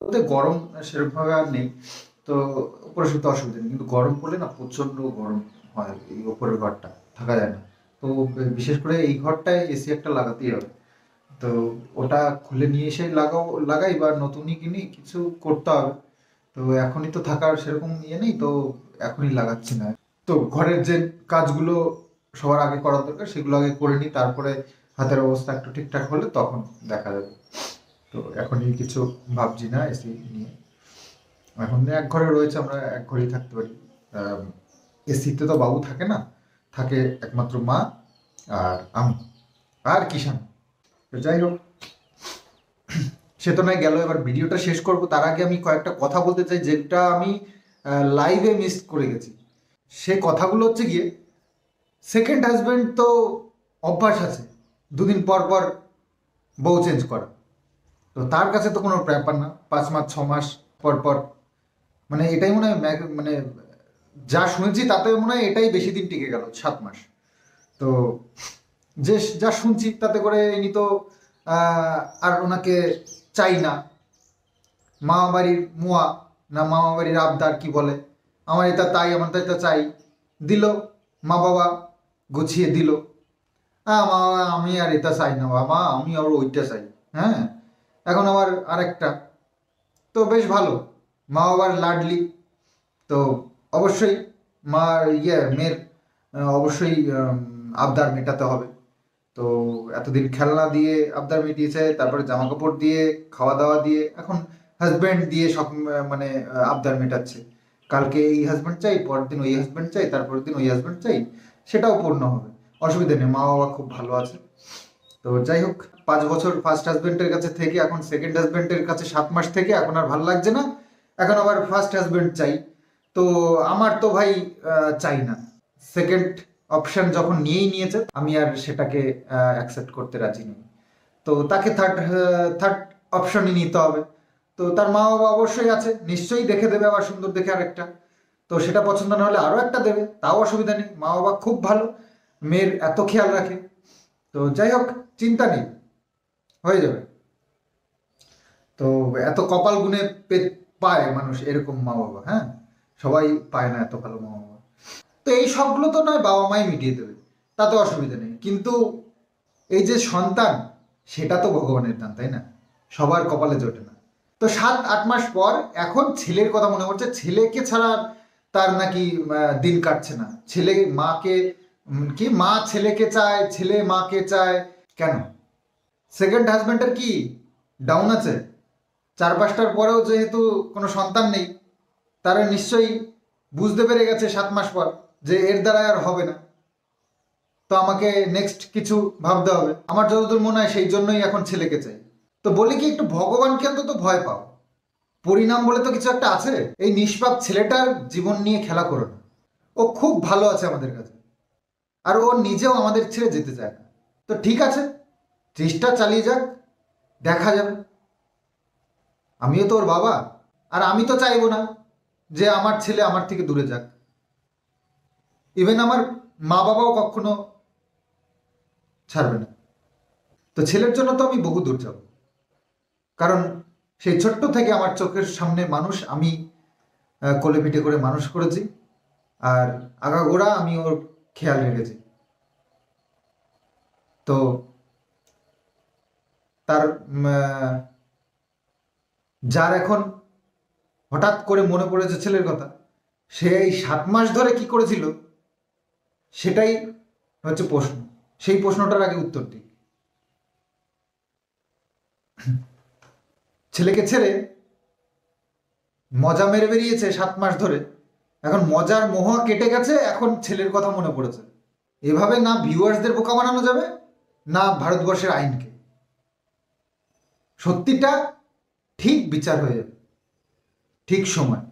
ওতে গরম সেরকমভাবে আর নেই, তো উপরে শুতে অসুবিধা নেই, কিন্তু গরম পড়লে না প্রচণ্ড গরম হয়, এই ওপরের ঘরটা থাকা যায় না। তো বিশেষ করে এই ঘরটায় এসি একটা লাগাতেই হবে। তো ওটা খুলে নিয়ে এসে লাগাই বা নতুনই কিনি, কিছু করতে হবে। তো এখনই তো থাকার সেরকম ইয়ে নেই, তো এখনই লাগাচ্ছি না। তো ঘরের যে কাজগুলো সবার আগে করার দরকার সেগুলো আগে করে নিই, তারপরে হাতের অবস্থা একটু ঠিকঠাক হলে তখন দেখা যাবে। তো এখনই কিছু ভাবছি না এসি নিয়ে। এখন এক ঘরে রয়েছে, আমরা এক ঘরেই থাকতে পারি। এসিতে তো বাবু থাকে না, থাকে একমাত্র মা আর আমি আর কিষান। তো যাই হোক, সে তো নয় গেল, এবার ভিডিওটা শেষ করব তার আগে আমি কয়েকটা কথা বলতে চাই যেটা আমি লাইভে মিস করে গেছি। সে কথাগুলো হচ্ছে গিয়ে, সেকেন্ড হাজবেন্ড তো অভ্যাস আছে দুদিন পর পর বউ চেঞ্জ করা। তো তার কাছে তো কোনো ব্যাপার না, 5 মাস 6 মাস পর পর, মানে এটাই মনে হয় মানে যা শুনেছি তাতে মনে হয় এটাই বেশি দিন টিকে গেল, 7 মাস। তো যে যা শুনছি তাতে করে ইনি তো আর ওনাকে চাই না, মামা বাড়ির মুয়া না মামা বাড়ির আবদার কি বলে, আমার এটা তাই, আমার তো এটা চাই, দিল, মা বাবা গুছিয়ে দিল। হ্যাঁ মা, আমি আর এটা চাই না বাবা, আমি আর ওইটা চাই। হ্যাঁ, এখন আবার আরেকটা, তো বেশ ভালো, মা বাবার লাডলি। তো অবশ্যই মা মেয়ের অবশ্যই আবদার মেটাতে হবে। তো এতদিন খেলনা দিয়ে আবদার মিটিয়েছে, তারপরে জামা কাপড় দিয়ে, খাওয়া দাওয়া দিয়ে, এখন হাজব্যান্ড দিয়ে সব মানে আবদার মেটাচ্ছে। কালকে এই হাজব্যান্ড চাই, পরের দিন ওই হাজব্যান্ড চাই, তারপরের দিন ওই হাজব্যান্ড চাই, সেটাও পূর্ণ হবে, অসুবিধা নেই, মা বাবা খুব ভালো আছে। তো যাই হোক, 5 বছর ফার্স্ট হাজবেন্ডের কাছে থেকে এখন সেকেন্ড হাজবেন্ডের কাছে 7 মাস থেকে এখন আর ভালো লাগছে না, এখন আবার ফার্স্ট হাজবেন্ড চাই। তো আমার তো ভাই চাই না, সেকেন্ড অপশন যখন নিয়েই নিয়েছে আমি আর সেটাকে অ্যাকসেপ্ট করতে রাজি নই। তো তাকে থার্ড অপশনই নিতে হবে। তো তার মা বাবা অবশ্যই আছে, নিশ্চয়ই দেখে দেবে আবার সুন্দর দেখে আরেকটা। তো সেটা পছন্দ না হলে আরও একটা দেবে, তাও অসুবিধা নেই, মা বাবা খুব ভালো, মেয়ের এত খেয়াল রাখে। তো যাই হোক, চিন্তা নেই, হয়ে যাবে। তো এত কপাল গুনে পায় মানুষ এরকম মা বাবা, হ্যাঁ, সবাই পায় না এত ভালো মা বাবা। তো এই সবগুলো তো নয় বাবা মাই মিটিয়ে দেবে, তাতে অসুবিধা নেই, কিন্তু এই যে সন্তান, সেটা তো ভগবানের দান, তাই না? সবার কপালে জোটে না। তো 7-8 মাস পর এখন ছেলের কথা মনে পড়ছে, ছেলেকে ছাড়া তার নাকি দিন কাটছে না, ছেলে মাকে কি মা ছেলেকে চায়, ছেলে মাকে চায়, কেন? সেকেন্ড হাজব্যান্ডের কি ডাউন আছে? 4-5টার পরেও যেহেতু কোনো সন্তান নেই, তারা নিশ্চয়ই বুঝতে পেরে গেছে 7 মাস পর যে এর দ্বারা আর হবে না, তো আমাকে নেক্সট কিছু ভাবতে হবে। আমার যতদূর মনে হয় সেই জন্যই এখন ছেলেকে চাই। তো বলি কি, একটু ভগবানকে অন্তত ভয় পাও, পরিণাম বলে তো কিছু একটা আছে। এই নিষ্পাপ ছেলেটার জীবন নিয়ে খেলা করো না, ও খুব ভালো আছে আমাদের কাছে, আর ও নিজেও আমাদের ছেড়ে যেতে চায় না। তো ঠিক আছে, চেষ্টা চালিয়ে যাক, দেখা যাবে। আমিও তো ওর বাবা, আর আমি তো চাইবো না যে আমার ছেলে আমার থেকে দূরে যাক। ইভেন আমার মা বাবাও কখনো ছাড়বে না। তো ছেলের জন্য তো আমি বহু দূর যাব, কারণ সেই ছোট্ট থেকে আমার চোখের সামনে মানুষ আমি কোলে পিঠে করে মানুষ করেছি, আর আগাগোড়া আমি ওর খেয়াল রেখেছি। তো তার যার এখন হঠাৎ করে মনে পড়েছে ছেলের কথা, সে এই 7 মাস ধরে কি করেছিল সেটাই হচ্ছে প্রশ্ন। সেই প্রশ্নটার আগে উত্তর দিই। ছেলেকে ছেড়ে মজা মেরে বেরিয়েছে 7 মাস ধরে, এখন মজার মোহ কেটে গেছে, এখন ছেলের কথা মনে পড়েছে। এভাবে না ভিউয়ার্সদের বোকা বানানো যাবে, না ভারতবর্ষের আইনকে। সত্যিটা ঠিক বিচার হয়ে যাবে ঠিক সময়।